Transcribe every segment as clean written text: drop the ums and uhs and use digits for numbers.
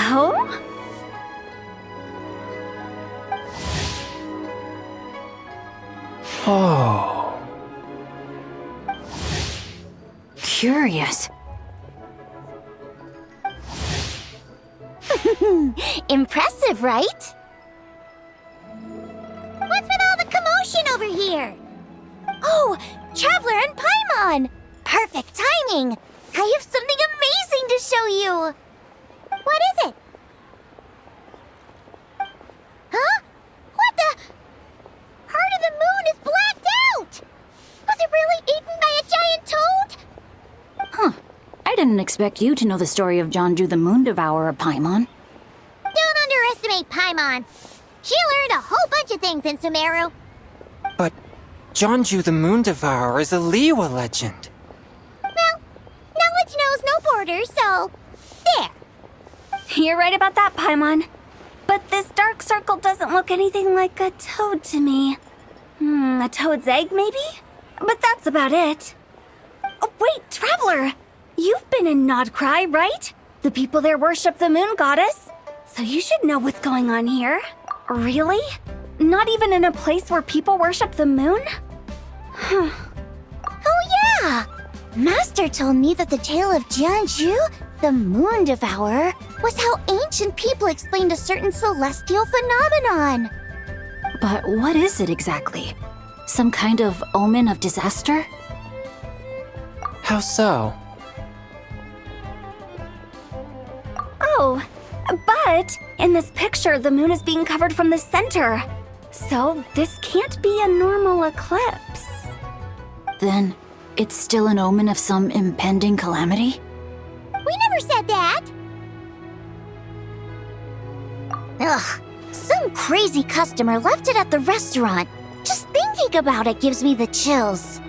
Oh? Oh. Curious. Impressive, right? What's with all the commotion over here? Oh, Traveler and Paimon! Perfect timing! I have something amazing to show you! What is it? Huh? What the? Heart of the Moon is blacked out! Was it really eaten by a giant toad? Huh. I didn't expect you to know the story of Jeonju the Moon Devourer, Paimon. Don't underestimate Paimon. She learned a whole bunch of things in Sumeru. But Jeonju the Moon Devourer is a Liyue legend. Well, knowledge knows no borders, so... there. You're right about that, Paimon. But this dark circle doesn't look anything like a toad to me. A toad's egg, maybe? But that's about it. Oh, wait, Traveler! You've been in Nodcry, right? The people there worship the moon goddess. So you should know what's going on here. Really? Not even in a place where people worship the moon? Oh yeah! Master told me that the tale of Jeonju, the Moon Devourer, was how ancient people explained a certain celestial phenomenon. But what is it exactly? Some kind of omen of disaster? How so? Oh, but in this picture, the moon is being covered from the center. So this can't be a normal eclipse. Then it's still an omen of some impending calamity? We never said that! Ugh, some crazy customer left it at the restaurant. Just thinking about it gives me the chills.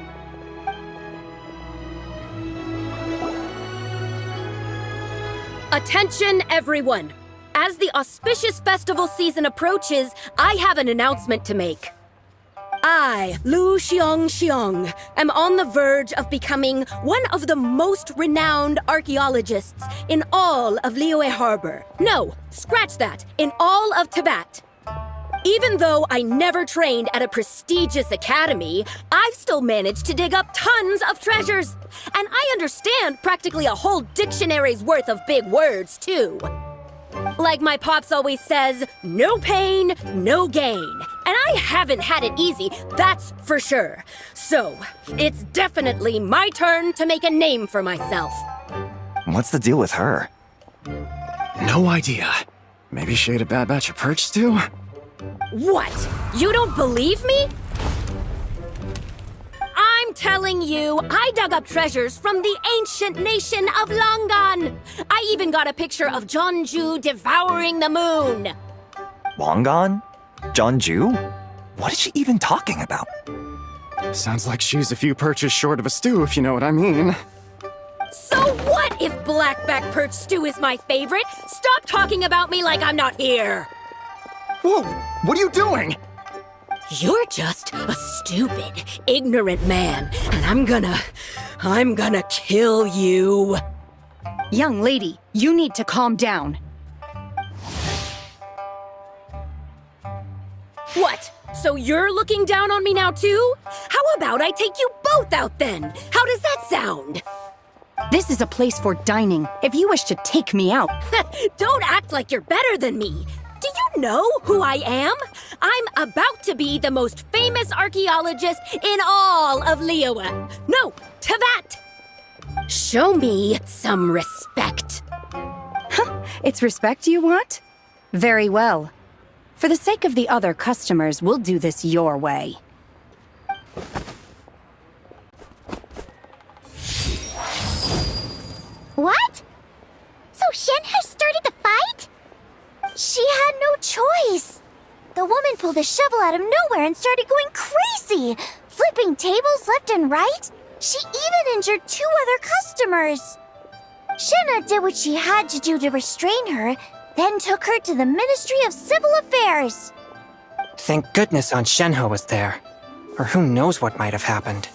Attention, everyone! As the auspicious festival season approaches, I have an announcement to make. I, Lu Xiong, am on the verge of becoming one of the most renowned archaeologists in all of Liyue Harbor. No, scratch that, in all of Tibet. Even though I never trained at a prestigious academy, I've still managed to dig up tons of treasures. And I understand practically a whole dictionary's worth of big words, too. Like my pops always says, no pain, no gain. And I haven't had it easy, that's for sure. So, it's definitely my turn to make a name for myself. What's the deal with her? No idea. Maybe she ate a bad batch of perch stew? What? You don't believe me? I'm telling you, I dug up treasures from the ancient nation of Longan. I even got a picture of Jeonju devouring the moon. Longan? Jeonju? What is she even talking about? Sounds like she's a few perches short of a stew, if you know what I mean. So what if blackback perch stew is my favorite? Stop talking about me like I'm not here. Whoa! What are you doing? You're just a stupid, ignorant man, and I'm gonna kill you. Young lady, you need to calm down. What? So you're looking down on me now too? How about I take you both out then? How does that sound? This is a place for dining. If you wish to take me out... Don't act like you're better than me. Do you know who I am? I'm about to be the most famous archaeologist in all of Liyue. No, Tibet! Show me some respect. It's respect you want? Very well. For the sake of the other customers, we'll do this your way. What? So Shen has started the fight? She had no choice. The woman pulled a shovel out of nowhere and started going crazy, flipping tables left and right. She even injured 2 other customers. Shenna did what she had to do to restrain her, then took her to the Ministry of Civil Affairs. Thank goodness Aunt Shenhe was there. Or who knows what might have happened.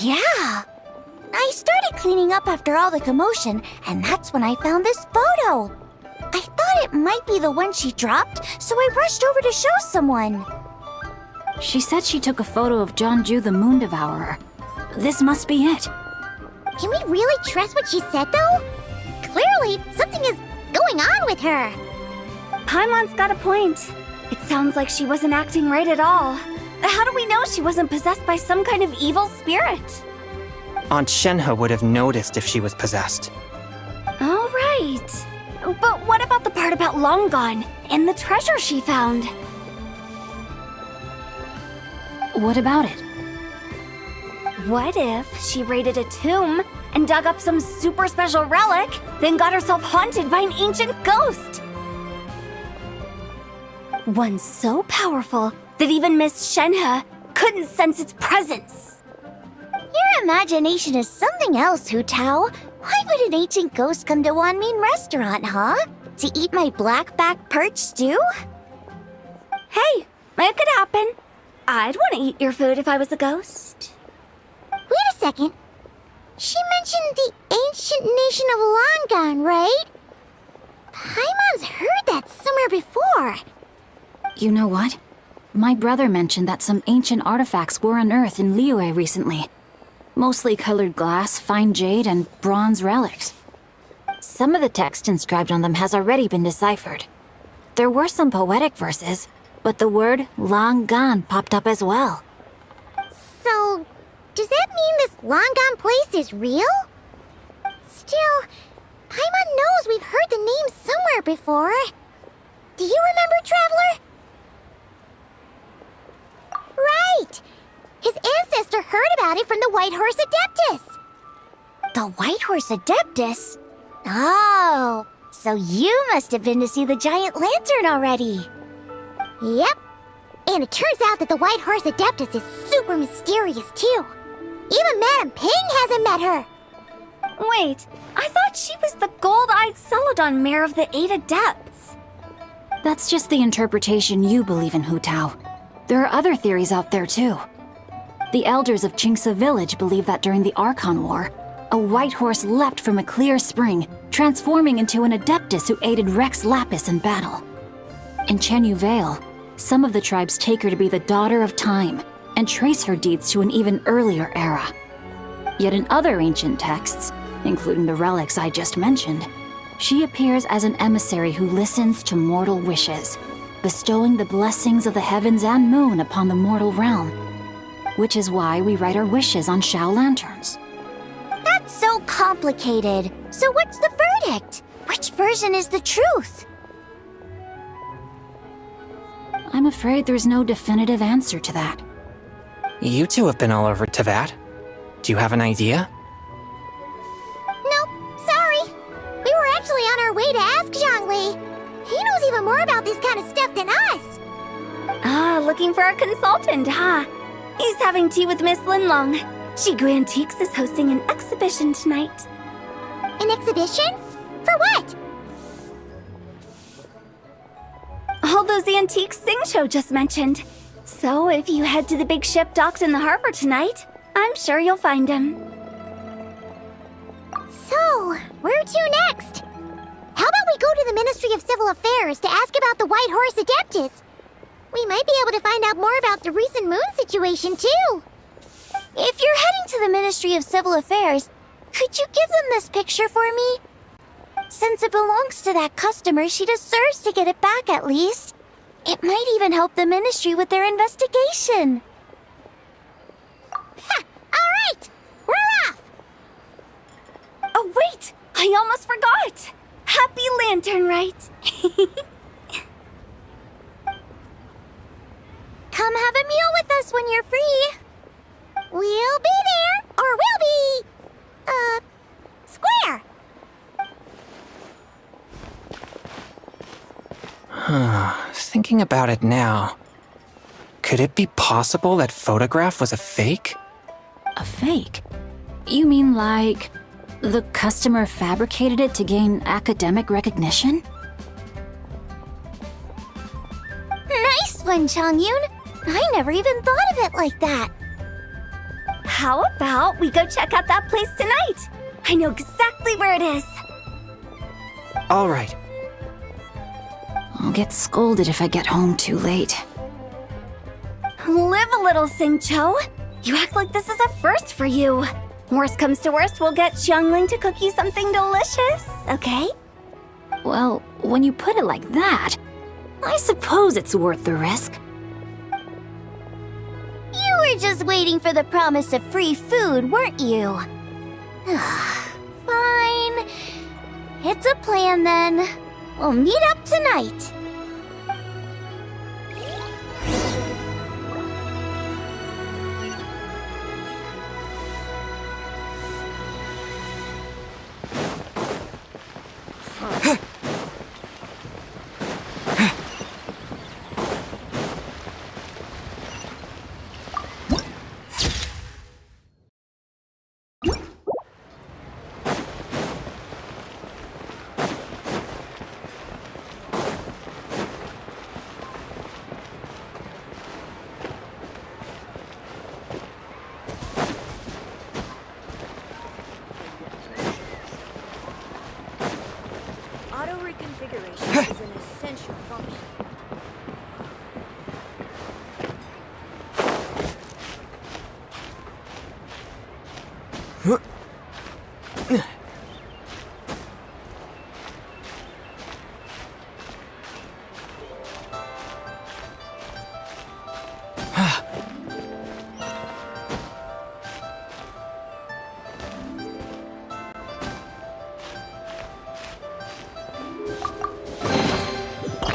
Yeah. I started cleaning up after all the commotion, and that's when I found this photo. thought it might be the one she dropped, so I rushed over to show someone. She said she took a photo of Jeonju the Moon Devourer. This must be it. Can we really trust what she said, though? Clearly, something is going on with her. Paimon's got a point. It sounds like she wasn't acting right at all. How do we know she wasn't possessed by some kind of evil spirit? Aunt Shenhe would have noticed if she was possessed. All right. But what about the part about Long Gone and the treasure she found? What about it? What if she raided a tomb and dug up some super special relic, then got herself haunted by an ancient ghost? One so powerful that even Miss Shenhe couldn't sense its presence. Your imagination is something else, Hu Tao. Why would an ancient ghost come to Wanmin restaurant, huh? To eat my blackback perch stew? Hey, it could happen. I'd want to eat your food if I was a ghost. Wait a second. She mentioned the ancient nation of Longan, right? Paimon's heard that somewhere before. You know what? My brother mentioned that some ancient artifacts were unearthed in Liyue recently. Mostly colored glass, fine jade, and bronze relics. Some of the text inscribed on them has already been deciphered. There were some poetic verses, but the word Longan popped up as well. So, does that mean this Longan place is real? Still, Paimon knows we've heard the name somewhere before. Do you remember, Traveler? Right! His ancestor heard about it from the White Horse Adeptus. The White Horse Adeptus? Oh, so you must have been to see the giant lantern already. Yep. And it turns out that the White Horse Adeptus is super mysterious, too. Even Madame Ping hasn't met her. Wait, I thought she was the gold-eyed Celadon mare of the 8 Adepts. That's just the interpretation you believe in, Hu Tao. There are other theories out there, too. The elders of Qingce village believe that during the Archon War, a white horse leapt from a clear spring, transforming into an Adeptus who aided Rex Lapis in battle. In Chenyu Vale, some of the tribes take her to be the daughter of time and trace her deeds to an even earlier era. Yet in other ancient texts, including the relics I just mentioned, she appears as an emissary who listens to mortal wishes, bestowing the blessings of the heavens and moon upon the mortal realm. Which is why we write our wishes on Shao lanterns. That's so complicated. So what's the verdict? Which version is the truth? I'm afraid there's no definitive answer to that. You two have been all over Tevat. Do you have an idea? Nope, sorry. We were actually on our way to ask Zhongli. He knows even more about this kind of stuff than us. Ah, looking for a consultant, huh? He's having tea with Miss Linlong. Shigu Antiques is hosting an exhibition tonight. An exhibition? For what? All those antiques Sing just mentioned. So if you head to the big ship docked in the harbor tonight, I'm sure you'll find him. So, where to next? How about we go to the Ministry of Civil Affairs to ask about the White Horse Adeptus? We might be able to find out more about the recent moon situation, too. If you're heading to the Ministry of Civil Affairs, could you give them this picture for me? Since it belongs to that customer, she deserves to get it back at least. It might even help the Ministry with their investigation. Ha! All right! We're off! Oh, wait! I almost forgot! Happy Lantern, right? Come have a meal with us when you're free. We'll be there, or we'll be... square. Thinking about it now, could it be possible that photograph was a fake? A fake? You mean like the customer fabricated it to gain academic recognition? Nice one, Changyun. I never even thought of it like that. How about we go check out that place tonight? I know exactly where it is. All right. I'll get scolded if I get home too late. Live a little, Thankyou. You act like this is a first for you. Worst comes to worst, we'll get Xiangling to cook you something delicious, okay? Well, when you put it like that, I suppose it's worth the risk. You were just waiting for the promise of free food, weren't you? Fine. It's a plan then. We'll meet up tonight. Auto reconfiguration is an essential function.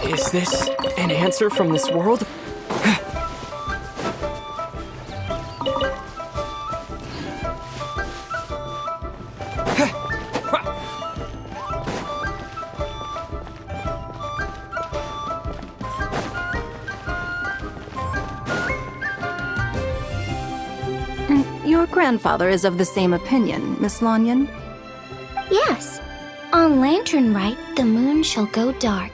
Is this an answer from this world? Your grandfather is of the same opinion, Miss Lanyan. Yes. On Lantern Rite, the moon shall go dark.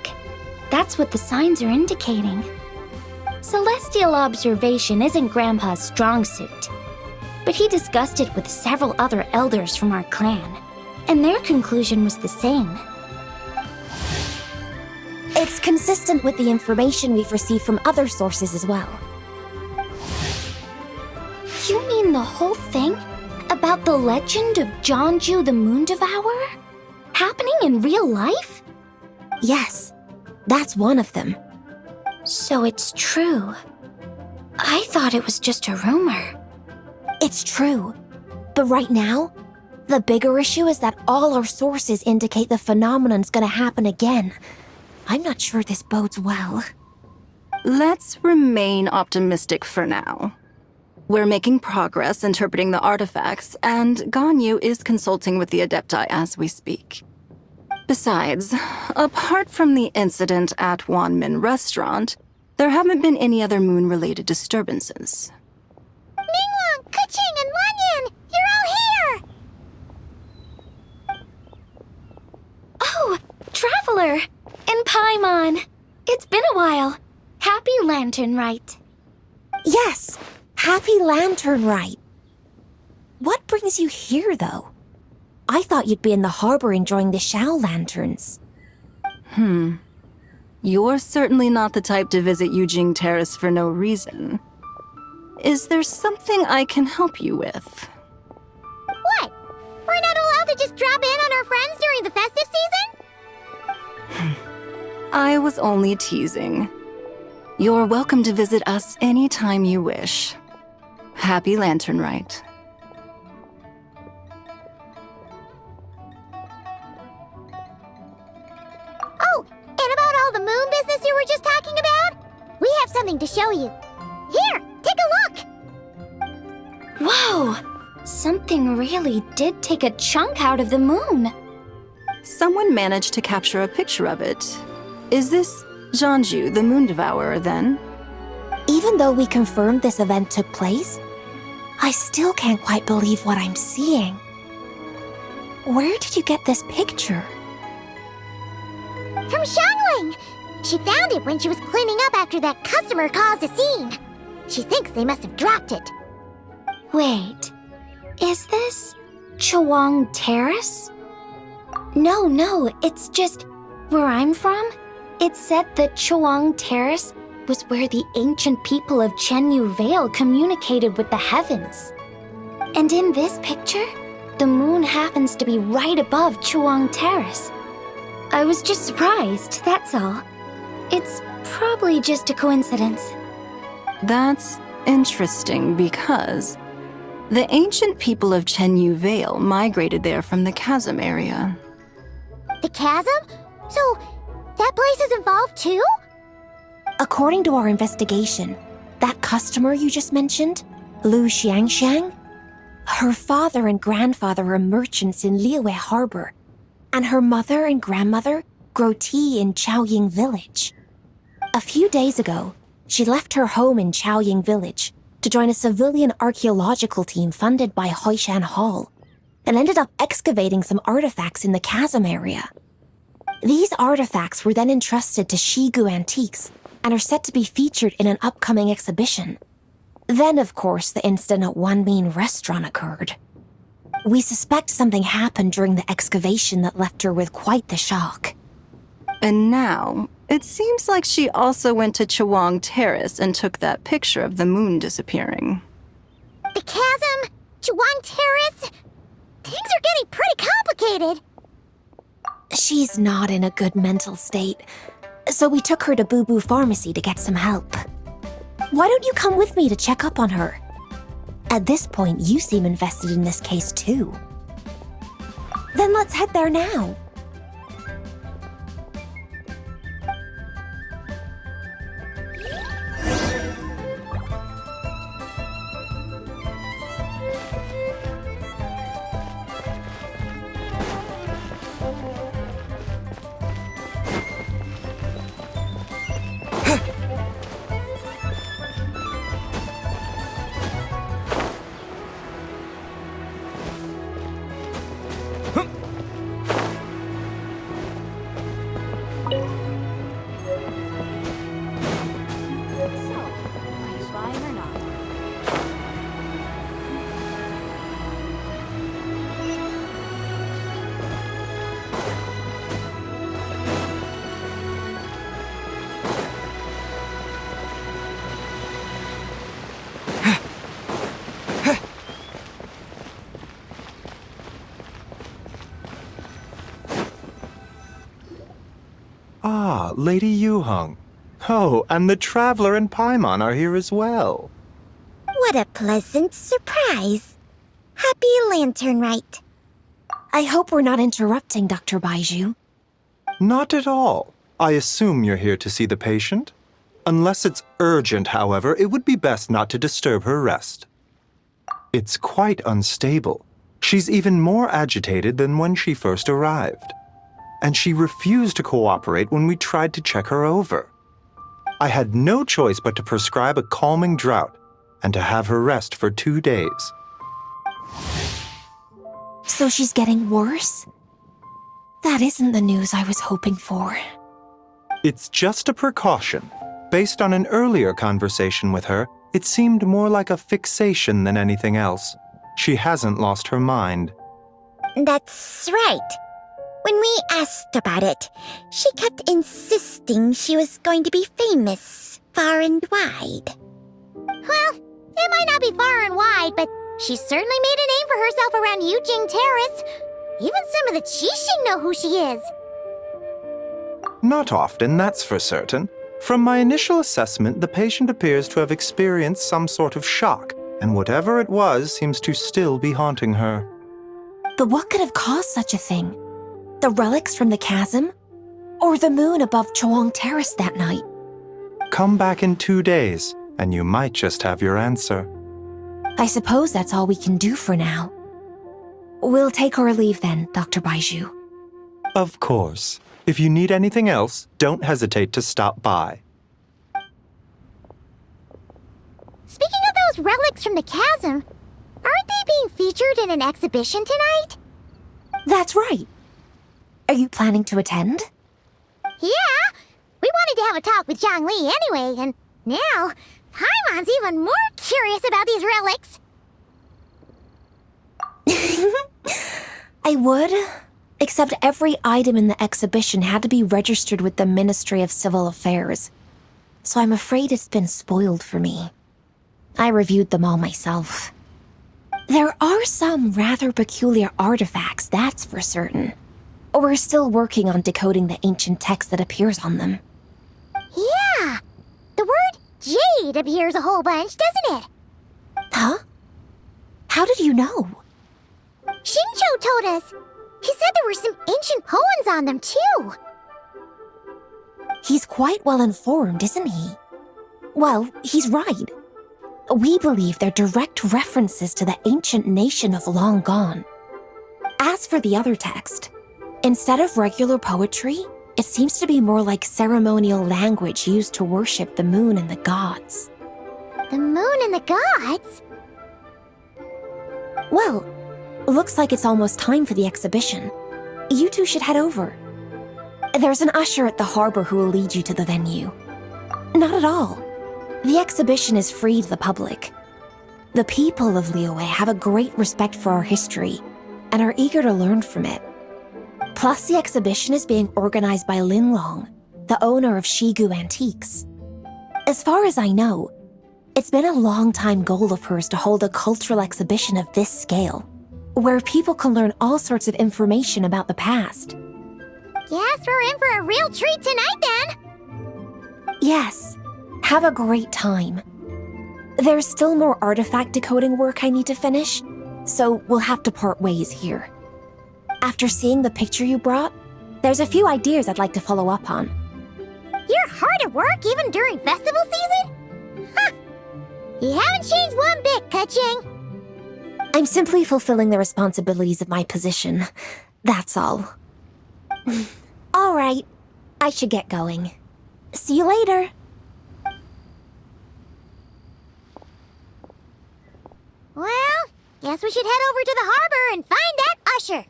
That's what the signs are indicating. Celestial observation isn't Grandpa's strong suit, but he discussed it with several other elders from our clan, and their conclusion was the same. It's consistent with the information we've received from other sources as well. You mean the whole thing? About the legend of Jianju the Moon Devourer? Happening in real life? Yes, that's one of them. So it's true. I thought it was just a rumor. It's true. But right now, the bigger issue is that all our sources indicate the phenomenon's gonna happen again. I'm not sure this bodes well. Let's remain optimistic for now. We're making progress interpreting the artifacts, and Ganyu is consulting with the Adepti as we speak. Besides, apart from the incident at Wanmin Restaurant, there haven't been any other moon-related disturbances. Ningguang, Keqing, and Lanyan! You're all here! Oh, Traveler! And Paimon! It's been a while. Happy Lantern Rite. Yes, happy Lantern Rite. What brings you here, though? I thought you'd be in the harbor enjoying the Shao lanterns. You're certainly not the type to visit Yujing Terrace for no reason. Is there something I can help you with? What? We're not allowed to just drop in on our friends during the festive season? I was only teasing. You're welcome to visit us anytime you wish. Happy Lantern Rite. Oh, and about all the moon business you were just talking about? We have something to show you. Here, take a look! Whoa! Something really did take a chunk out of the moon. Someone managed to capture a picture of it. Is this Jianju, the Moon Devourer, then? Even though we confirmed this event took place, I still can't quite believe what I'm seeing. Where did you get this picture? From Xiangling! She found it when she was cleaning up after that customer caused a scene. She thinks they must have dropped it. Wait, is this Chawang Terrace? No, it's just where I'm from. It said that Chuang Terrace was where the ancient people of Chenyu Vale communicated with the heavens. And in this picture, the moon happens to be right above Chuang Terrace. I was just surprised, that's all. It's probably just a coincidence. That's interesting because the ancient people of Chenyu Vale migrated there from the chasm area. The chasm? So, that place is involved too? According to our investigation, that customer you just mentioned, Lu Xiangxiang, her father and grandfather are merchants in Liyue Harbor, and her mother and grandmother grow tea in Chaoying Village. A few days ago, she left her home in Chaoying Village to join a civilian archaeological team funded by Hoishan Hall, and ended up excavating some artifacts in the chasm area. These artifacts were then entrusted to Shigu Antiques and are set to be featured in an upcoming exhibition. Then, of course, the incident at Wanmin Restaurant occurred. We suspect something happened during the excavation that left her with quite the shock. And now, it seems like she also went to Chuang Terrace and took that picture of the moon disappearing. The chasm? Chuang Terrace? Things are getting pretty complicated. She's not in a good mental state, so we took her to Boo Boo Pharmacy to get some help. Why don't you come with me to check up on her? At this point, you seem invested in this case too. Then let's head there now. Ah, Lady Yuheng. Oh, and the Traveler and Paimon are here as well. What a pleasant surprise. Happy Lantern Rite. I hope we're not interrupting Dr. Baiju. Not at all. I assume you're here to see the patient? Unless it's urgent, however, it would be best not to disturb her rest. It's quite unstable. She's even more agitated than when she first arrived. And she refused to cooperate when we tried to check her over. I had no choice but to prescribe a calming draught and to have her rest for 2 days. So she's getting worse? That isn't the news I was hoping for. It's just a precaution. Based on an earlier conversation with her, it seemed more like a fixation than anything else. She hasn't lost her mind. That's right. When we asked about it, she kept insisting she was going to be famous far and wide. Well, it might not be far and wide, but she certainly made a name for herself around Yujing Terrace. Even some of the Qixing know who she is. Not often, that's for certain. From my initial assessment, the patient appears to have experienced some sort of shock, and whatever it was seems to still be haunting her. But what could have caused such a thing? The relics from the chasm? Or the moon above Chuang Terrace that night? Come back in 2 days, and you might just have your answer. I suppose that's all we can do for now. We'll take our leave then, Dr. Baiju. Of course. If you need anything else, don't hesitate to stop by. Speaking of those relics from the chasm, aren't they being featured in an exhibition tonight? That's right. Are you planning to attend? Yeah! We wanted to have a talk with Zhang Li anyway, and now Paimon's even more curious about these relics. I would, Except every item in the exhibition had to be registered with the Ministry of Civil Affairs. So I'm afraid it's been spoiled for me. I reviewed them all myself. There are some rather peculiar artifacts, that's for certain. We're still working on decoding the ancient text that appears on them. Yeah! The word jade appears a whole bunch, doesn't it? Huh? How did you know? Shincho told us. He said there were some ancient poems on them, too. He's quite well informed, isn't he? Well, he's right. We believe they're direct references to the ancient nation of long gone. As for the other text, instead of regular poetry, it seems to be more like ceremonial language used to worship the moon and the gods. The moon and the gods? Well, looks like it's almost time for the exhibition. You two should head over. There's an usher at the harbor who will lead you to the venue. Not at all. The exhibition is free to the public. The people of Liyue have a great respect for our history and are eager to learn from it. Plus, the exhibition is being organized by Linlong, the owner of Shigu Antiques. As far as I know, it's been a long-time goal of hers to hold a cultural exhibition of this scale, where people can learn all sorts of information about the past. Guess we're in for a real treat tonight, then. Yes, have a great time. There's still more artifact decoding work I need to finish, so we'll have to part ways here. After seeing the picture you brought, there's a few ideas I'd like to follow up on. You're hard at work even during festival season? Ha! You haven't changed one bit, Ka-Ching. I'm simply fulfilling the responsibilities of my position. That's all. All right, I should get going. See you later. Well, guess we should head over to the harbor and find that usher.